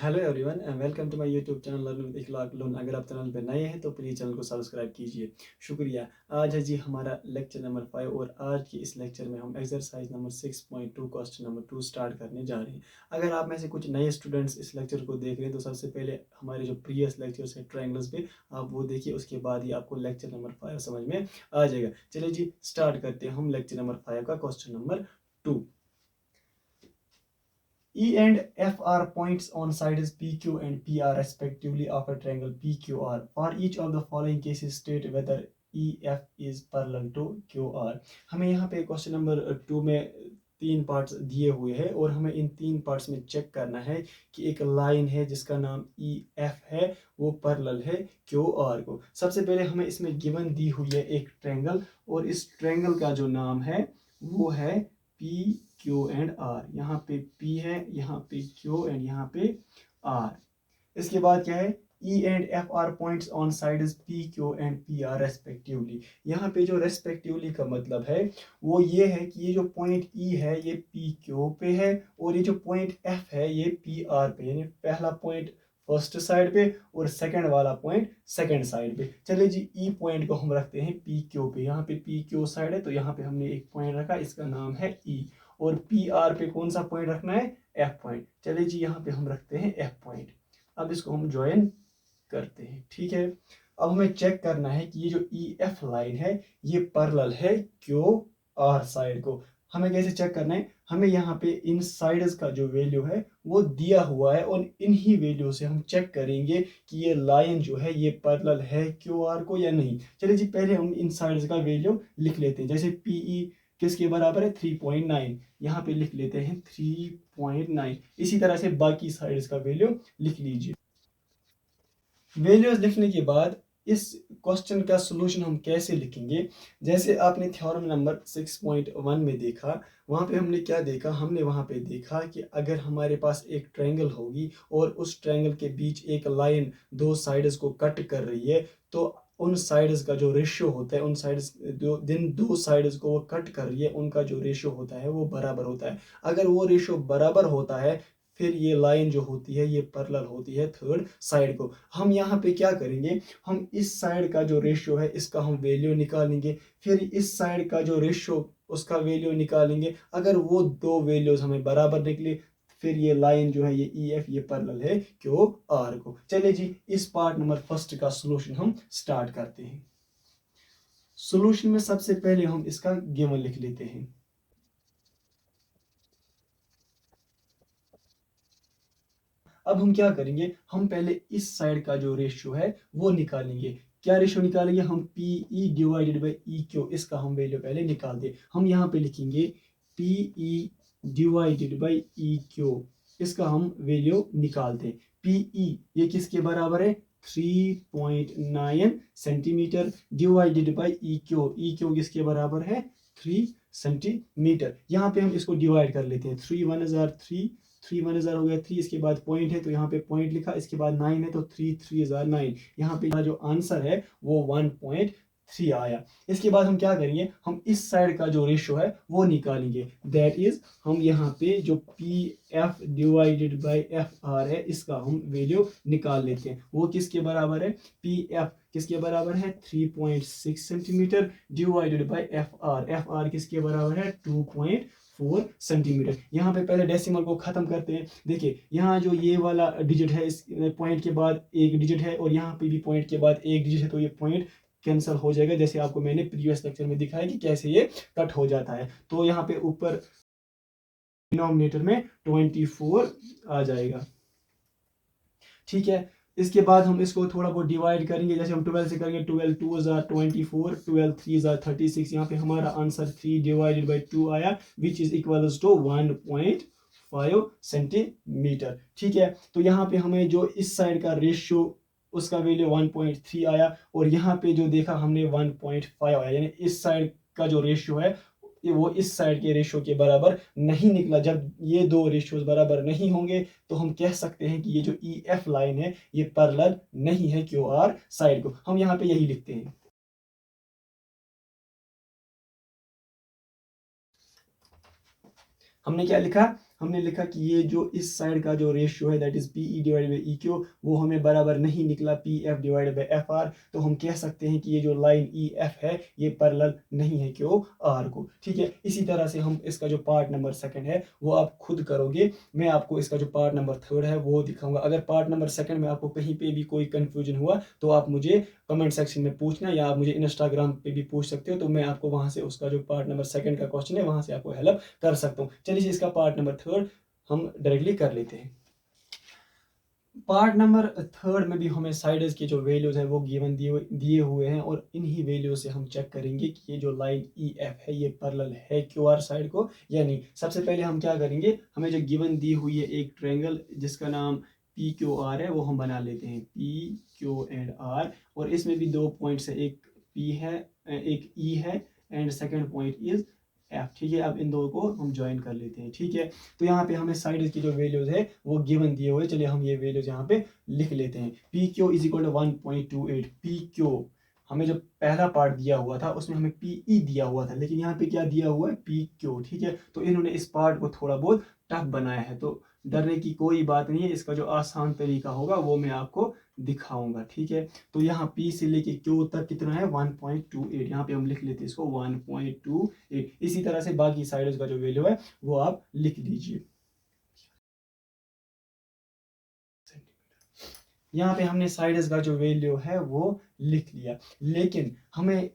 Hello everyone and welcome to my YouTube channel learn with Ikhlaq Lone. अगर आप channel पर नए हैं तो प्लीज़ चैनल को सब्सक्राइब कीजिए, शुक्रिया। आज है जी हमारा लेक्चर नंबर 5 और आज की इस लेक्चर में हम exercise number 6.2 question number 2 start करने जा रहे हैं। अगर आप में से कुछ नए स्टूडेंट्स इस लेक्चर को देख रहे हैं तो सबसे पहले हमारे जो प्रीवियस लेक्चर्स है ट्रायंगल्स पे आप वो देखिए, उसके बाद ही आपको लेक्चर नंबर 5 समझ में आ जाएगा। चलिए जी स्टार्ट करते हैं हम लेक्चर नंबर 5 का question number 2। E and F are points on sides PQ and PR respectively of a triangle PQR. For each of the following cases state whether EF is parallel to QR. हमें यहाँ पे question number 2 में तीन parts दिए हुए हैं और हमें इन तीन पार्ट्स में चेक करना है कि एक लाइन है जिसका नाम EF है वो पैरेलल है QR को। सबसे पहले हमें इसमें गिवन दी हुई है एक ट्रायंगल और इस ट्रायंगल का जो नाम है वो है P Q एंड R। यहाँ पे P है, यहाँ पे Q एंड यहाँ पे R। इसके बाद क्या है, E and F are points on sides P Q and P R respectively. यहाँ पे जो रेस्पेक्टिवली का मतलब है वो ये है कि ये जो पॉइंट E है ये P Q पे है और ये जो पॉइंट F है ये P R पे, यानी पहला पॉइंट फर्स्ट साइड पे और सेकंड वाला पॉइंट सेकंड साइड पे। चलिए जी ई पॉइंट को हम रखते हैं पी क्यू पे। यहाँ पे पी क्यू साइड है तो यहाँ पे हमने एक पॉइंट रखा, इसका नाम है ई। और पी आर पे कौन सा पॉइंट रखना है, एफ पॉइंट। चलिए जी यहाँ पे हम रखते हैं एफ पॉइंट। अब इसको हम ज्वाइन करते हैं, ठीक है। अब हमें चेक करना है कि ये जो ई एफ लाइन है ये पैरेलल है क्यू आर साइड को। हमें कैसे चेक करना है, हमें यहाँ पे इन साइड्स का जो वैल्यू है वो दिया हुआ है और इन्हीं वैल्यू से हम चेक करेंगे कि ये लाइन जो है ये पैरेलल है क्यू आर को या नहीं। चलिए जी पहले हम इन साइड्स का वैल्यू लिख लेते हैं। जैसे पीई किसके बराबर है 3.9, यहाँ पे लिख लेते हैं 3.9। इसी तरह से बाकी साइड्स का वैल्यू लिख लीजिए। वैल्यूज लिखने के बाद इस क्वेश्चन का सॉल्यूशन हम कैसे लिखेंगे, जैसे आपने थ्योरम नंबर 6.1 में देखा, वहाँ पे हमने क्या देखा, हमने वहाँ पे देखा कि अगर हमारे पास एक ट्रायंगल होगी और उस ट्रायंगल के बीच एक लाइन दो साइड्स को कट कर रही है तो उन साइड्स का जो रेशियो होता है, उन साइड्स दो साइड्स को वो कट कर रही है उनका जो रेशियो होता है वो बराबर होता है। अगर वो रेशियो बराबर होता है फिर ये लाइन जो होती है ये पैरेलल होती है थर्ड साइड को। हम यहाँ पे क्या करेंगे, हम इस साइड का जो रेशियो है इसका हम वैल्यू निकालेंगे, फिर इस साइड का जो रेशियो उसका वैल्यू निकालेंगे। अगर वो दो वैल्यूज हमें बराबर निकले फिर ये लाइन जो है ये ई एफ ये पैरेलल है क्यू आर को। चलिए जी इस पार्ट नंबर फर्स्ट का सॉल्यूशन हम स्टार्ट करते हैं। सॉल्यूशन में सबसे पहले हम इसका गिवन लिख लेते हैं। अब हम क्या करेंगे, हम पहले इस साइड का जो रेशियो है वो निकालेंगे। क्या रेशियो निकालेंगे, हम P E divided by E Q, इसका हम वैल्यू पहले निकाल दे। हम यहाँ पे लिखेंगे P E divided by E Q, इसका हम वैल्यू निकालते हैं। पी ई ये किसके बराबर है 3.9 centimetre divided by E Q, E Q किसके बराबर है 3 सेंटीमीटर। यहाँ पे हम इसको डिवाइड कर लेते हैं, 3 1 जार 3, 3 1 जार हो गया 3, इसके बाद पॉइंट है तो यहाँ पे पॉइंट लिखा, इसके बाद 9 है तो 3 3 जार 9। यहाँ पे जो आंसर है वो 1.3 आया। इसके बाद हम क्या करेंगे, हम इस साइड का जो रेशियो है वो निकालेंगे। दैट इज हम यहाँ पे जो P F divided by F R है इसका हम वैल्यू निकाल लेते हैं। वो किसके बराबर है, पी एफ किसके बराबर है 3.6 centimetre divided by F R किसके बराबर है 2.4 सेंटीमीटर। यहाँ पे पहले डेसिमल को खत्म करते हैं। देखिए यहाँ जो ये वाला डिजिट है इस पॉइंट के बाद एक डिजिट है और यहाँ पे भी पॉइंट के बाद एक डिजिट है तो ये पॉइंट कैंसिल हो जाएगा, जैसे आपको मैंने प्रीवियस लेक्चर में दिखाया कि कैसे ये कट हो जाता है। तो यहाँ पे ऊपर डिनोमिनेटर में 24 आ जाएगा, ठीक है। इसके बाद हम इसको थोड़ा बहुत डिवाइड करेंगे, जैसे हम 12 से करेंगे, 12 2 जार 24, 12 3 जार 36। यहाँ पे हमारा आंसर 3 डिवाइडेड बाई 2 आया which is equals to 1.5 centimetre, ठीक है। तो यहाँ पे हमें जो इस साइड का रेशियो उसका वैल्यू 1.3 आया और यहाँ पे जो देखा हमने 1.5 आया, यानी इस साइड का जो रेशियो है वो इस साइड के रेशियो के बराबर नहीं निकला। जब ये दो रेशियोज बराबर नहीं होंगे तो हम कह सकते हैं कि ये जो ई एफ लाइन है ये पैरेलल नहीं है क्यू आर साइड को। हम यहाँ पे यही लिखते हैं। हमने क्या लिखा, हमने लिखा कि ये जो इस साइड का जो रेशियो है that is P E divide by E Q वो हमें बराबर नहीं निकला P F divide by F R, तो हम कह सकते हैं कि ये जो लाइन ई एफ है ये पैरेलल नहीं है क्यू आर को। ठीक है, इसी तरह से हम इसका जो पार्ट नंबर सेकंड है वो आप खुद करोगे, मैं आपको इसका जो पार्ट नंबर थर्ड है वो दिखाऊंगा। अगर पार्ट नंबर सेकंड में आपको कहीं पे भी कोई कंफ्यूजन हुआ तो आप मुझे कमेंट सेक्शन में पूछना, या आप मुझे इंस्टाग्राम पे भी पूछ सकते हो, तो मैं आपको वहां से उसका जो पार्ट नंबर सेकंड का क्वेश्चन है वहां से आपको हेल्प कर सकता हूँ। चलिए इसका पार्ट नंबर थर्ड हम डायरेक्टली कर लेते हैं। पार्ट नंबर थर्ड में भी हमें साइड्स के जो वैल्यूज हैं वो गिवन दिए हुए हैं, और इन्हीं वैल्यू से हम चेक करेंगे कि ये जो लाइन ई एफ है ये पैरेलल है क्यू आर साइड को या नहीं। सबसे पहले हम क्या करेंगे, हमें जो गिवन दी हुई है एक ट्रायंगल जिसका नाम पी क्यू आर है वो हम बना लेते हैं, पी क्यू एंड आर, और इसमें भी दो पॉइंट्स है, एक पी है एक ई है and second point is F. ठीक है, अब इन दो को हम ज्वाइन कर लेते हैं। ठीक है, तो यहाँ पे हमें साइड की जो वैल्यूज है वो गिवन दिए हुए, चलिए हम ये वैल्यूज यहाँ पे लिख लेते हैं। P Q is equal to 1.28। P Q हमें जो पहला पार्ट दिया हुआ था उसमें हमें पी ई दिया हुआ था, लेकिन यहाँ पे क्या दिया हुआ है, पी क्यू। ठीक है, तो इन्होंने इस पार्ट को थोड़ा बहुत टफ बनाया है, तो डरने की कोई बात नहीं है, इसका जो आसान तरीका होगा वो मैं आपको दिखाऊंगा। ठीक है, तो यहाँ P से लेके Q तक कितना है 1.28, यहाँ पे हम लिख लेते हैं इसको 1.28। इसी तरह से बाकी साइड्स का जो वैल्यू है वो आप लिख दीजिए। यहाँ पे हमने साइड्स का जो वैल्यू है वो लिख लिया, लेकिन हमें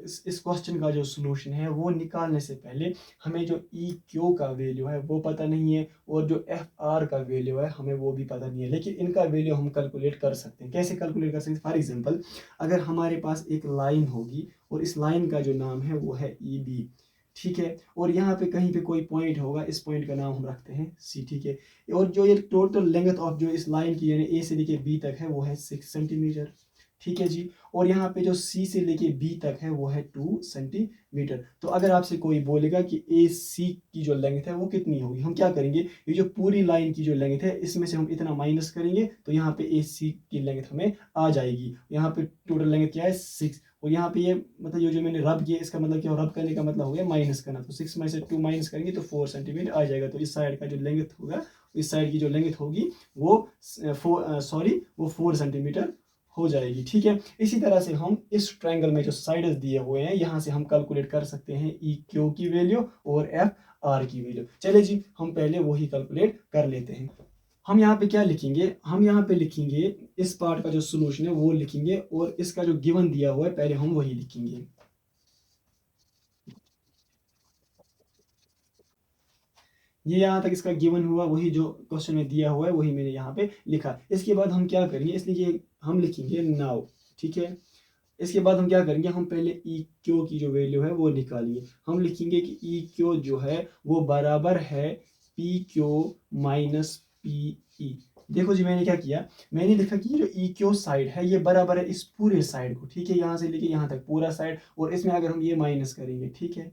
इस क्वेश्चन का जो सोल्यूशन है वो निकालने से पहले हमें जो ई क्यू का वैल्यू है वो पता नहीं है, और जो एफ आर का वैल्यू है हमें वो भी पता नहीं है, लेकिन इनका वैल्यू हम कैलकुलेट कर सकते हैं। कैसे कैलकुलेट कर सकते हैं, फॉर एग्जांपल अगर हमारे पास एक लाइन होगी और इस लाइन का जो नाम है वो है ई बी, ठीक है, और यहाँ पे कहीं पे कोई पॉइंट होगा, इस पॉइंट का नाम हम रखते हैं सी। ठीक है, और जो ये टोटल लेंथ ऑफ जो इस लाइन की यानी ए से लेके बी तक है वो है 6 सेंटीमीटर। ठीक है जी, और यहाँ पे जो सी से लेके बी तक है वो है 2 सेंटीमीटर। तो अगर आपसे कोई बोलेगा कि ए सी की जो लेंथ है वो कितनी होगी, हम क्या करेंगे, ये जो पूरी लाइन की जो लेंथ है इसमें से हम इतना माइनस करेंगे तो यहाँ पे ए सी की लेंथ हमें आ जाएगी। यहाँ पे टोटल लेंथ क्या है 6, और यहाँ पे ये मतलब ये जो मैंने रब किया इसका मतलब क्या, रब करने का मतलब हो गया माइनस करना, तो 6 में से 2 माइनस करेंगे तो 4 सेंटीमीटर आ जाएगा। तो इस साइड का जो लेंथ होगा, इस साइड की जो लेंथ होगी वो 4 सेंटीमीटर हो जाएगी। ठीक है, इसी तरह से हम इस ट्रायंगल में जो साइड्स दिए हुए हैं यहाँ से हम कैलकुलेट कर सकते हैं ई क्यू की वैल्यू और एफ आर की वैल्यू। चलिए जी हम पहले वही कैलकुलेट कर लेते हैं। हम यहाँ पे क्या लिखेंगे, हम यहाँ पे लिखेंगे इस पार्ट का जो सोल्यूशन है वो लिखेंगे, और इसका जो गिवन दिया हुआ है पहले हम वही लिखेंगे। ये यहाँ तक इसका गिवन हुआ, वही जो क्वेश्चन में दिया हुआ है वही मैंने यहाँ पे लिखा। इसके बाद हम क्या करेंगे, इसलिए हम लिखेंगे नाउ। ठीक है, इसके बाद हम क्या करेंगे, हम पहले ई क्यू की जो वैल्यू है वो निकालेंगे। हम लिखेंगे कि ई क्यू जो है वो बराबर है P Q minus P E. देखो जी मैंने क्या किया, मैंने लिखा कि जो ई क्यू साइड है ये बराबर है इस पूरे साइड को। ठीक है, यहाँ से लेके यहाँ तक पूरा साइड, और इसमें अगर हम ये माइनस करेंगे, ठीक है,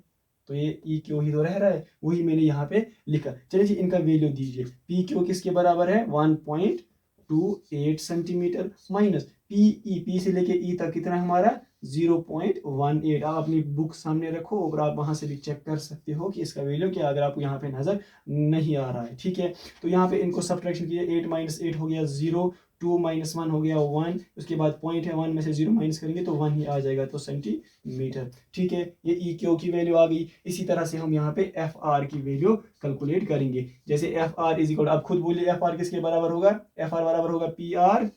तो ये ई क्यू ही तो रह रहा है, वही मैंने यहाँ पे लिखा। चलिए जी इनका वैल्यू दीजिए, पी क्यू किसके बराबर है 1.28 centimetre minus P E, P से लेके ई तक कितना है हमारा 0.18। आप अपनी बुक सामने रखो और आप वहां से भी चेक कर सकते हो कि इसका वैल्यू क्या, अगर आपको यहाँ पे नजर नहीं आ रहा है। ठीक है, तो यहाँ पे इनको सब्ट्रैक्शन कीजिए, 8 माइनस 8 हो गया 0, 2 माइनस 1 हो गया 1, उसके बाद पॉइंट है 1 में से 0 माइनस करेंगे तो 1 ही आ जाएगा, तो सेंटीमीटर। ठीक है, ये ई क्यू की वैल्यू आ गई। इसी तरह से हम यहाँ पे एफ आर की वैल्यू कैलकुलेट करेंगे। जैसे एफ आर इज इक्वल, आप खुद बोलिए एफ आर किसके बराबर होगा, एफ आर बराबर होगा P R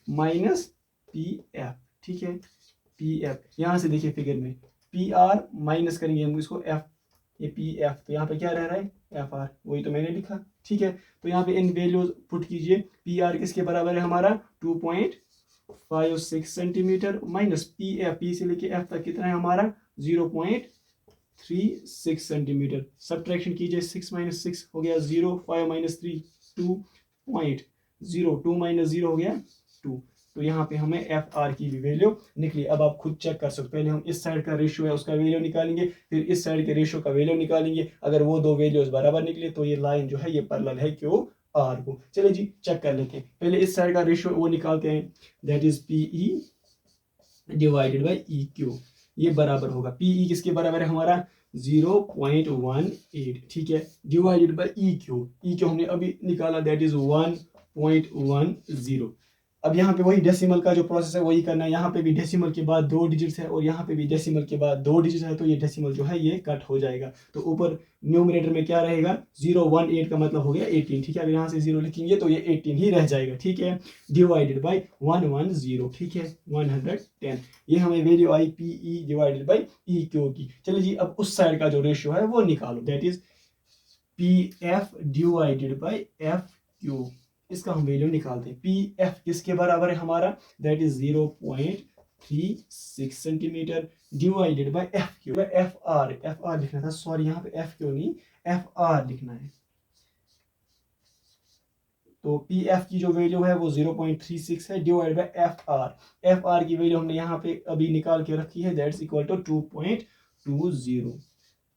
minus P F. ठीक है, पी एफ यहाँ से देखिए फिगर में पी आर माइनस करेंगे हम इसको एफ, ये पी एफ, तो यहाँ पे क्या रह रहा है एफ आर, वही तो मैंने लिखा। ठीक है, तो यहाँ पे इन वैल्यूज पुट कीजिए, पी आर किसके बराबर है हमारा 2.56 centimetre minus P F, P से लेके एफ तक कितना है हमारा 0.36 सेंटीमीटर। सब्ट्रैक्शन कीजिए, 6 माइनस 6 हो गया 0, 5 माइनस 3 2.0, 2 माइनस 0 हो गया 2। तो यहाँ पे हमें एफ आर की भी वैल्यू निकली। अब आप खुद चेक कर सकते हो, पहले हम इस साइड का रेशियो है उसका वैल्यू निकालेंगे, फिर इस साइड के रेशियो का वैल्यू निकालेंगे। अगर वो दो वैल्यूज बराबर निकले तो ये लाइन जो है ये पैरेलल है क्यू आर को। चलिए जी चेक कर लेते हैं, पहले इस साइड का रेशियो वो निकालते हैं, that is P E divided by E Q. ये बराबर होगा, पी ई किसके बराबर है हमारा 0.18, ठीक है, डिवाइडेड बाय ई क्यू हमने अभी निकाला, दैट इज 1.10। अब यहाँ पे वही डेसिमल का जो प्रोसेस है वही करना है, यहाँ पे भी डेसिमल के बाद 2 डिजिट्स है और यहाँ पे भी डेसिमल के बाद 2 डिजिट है, तो ये डेसिमल जो है ये कट हो जाएगा। तो ऊपर न्यूमरेटर में क्या रहेगा, 018 का मतलब हो गया 18, ठीक है। अगर यहाँ से 0 लिखेंगे तो ये 18 ही रह जाएगा, ठीक है, डिवाइडेड बाई 110, ठीक है, 110। ये हमें value I P E divided by E Q की। चलिए जी, अब उस साइड का जो रेशियो है वो निकालो, that is P F divided by F Q. इसका हम वैल्यू निकालते हैं। पी एफ किसके बराबर है हमारा, that is 0.36 centimetre divided by F Q. F R लिखना था, सॉरी यहाँ पे एफ क्यू नहीं, एफ आर लिखना है। तो पी एफ की जो वैल्यू है वो 0.36 है डिवाइड बाय एफ आर की वैल्यू हमने यहाँ पे अभी निकाल के रखी है, दैट्स इक्वल टू 2.20,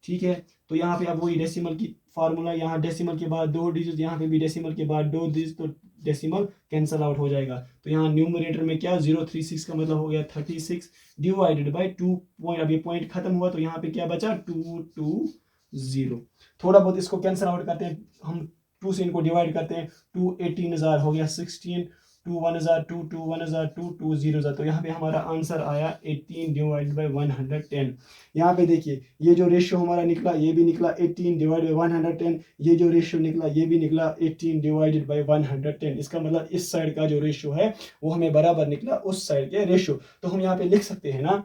ठीक है। तो यहाँ पे अब वही डेसिमल की फार्मूला, यहाँ डेसिमल के बाद 2 डिजिट, यहाँ पे भी डेसिमल के बाद 2 डिजिट, तो डेसिमल कैंसल आउट हो जाएगा। तो यहाँ न्यूमरेटर में क्या 036 का मतलब हो गया 36 डिवाइडेड बाय 2 पॉइंट, अब ये पॉइंट खत्म हुआ तो यहाँ पे क्या बचा 220। थोड़ा बहुत इसको कैंसल आउट करते हैं हम, 2 से इनको डिवाइड करते हैं, 2 18,000 हो गया 16, 2 1000 2 2 1000 2 2 0,000। तो यहाँ पे हमारा आंसर आया 18 डिवाइड बाई 110। यहाँ पे देखिए ये जो रेशियो हमारा निकला ये भी निकला 18 डिवाइड बाई 110, ये जो रेशियो निकला ये भी निकला 18 डिवाइडेड बाई 110। इसका मतलब इस साइड का जो रेशियो है वो हमें बराबर निकला उस साइड के रेशियो। तो हम यहाँ पे लिख सकते हैं ना,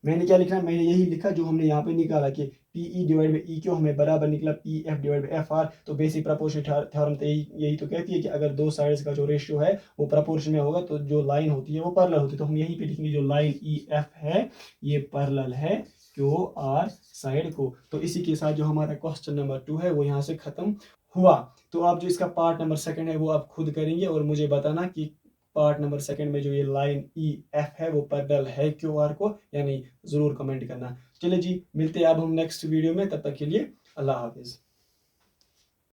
मैंने क्या लिखा, मैंने यही लिखा जो हमने यहाँ पे निकाला कि P E divide by E Q हमें बराबर निकला P F divide by F R. तो बेसिक प्रपोर्शन थ्योरम तो यही तो कहती है कि अगर दो साइड्स का जो रेशियो है वो प्रपोर्शन में होगा तो जो लाइन होती है वो पैरेलल होती है। तो हम यहीं पे लिखेंगे जो लाइन ई एफ है ये पैरेलल है क्यू आर साइड को। तो इसी के साथ जो हमारा क्वेश्चन नंबर 2 है वो यहाँ से खत्म हुआ। तो आप जो इसका पार्ट नंबर 2 है वो आप खुद करेंगे और मुझे बताना कि पार्ट नंबर 2 में जो ये लाइन ई एफ है वो पैरेलल है क्यू आर को या नहीं, जरूर कमेंट करना। चलिए जी, मिलते हैं अब हम नेक्स्ट वीडियो में, तब तक के लिए अल्लाह हाफिज।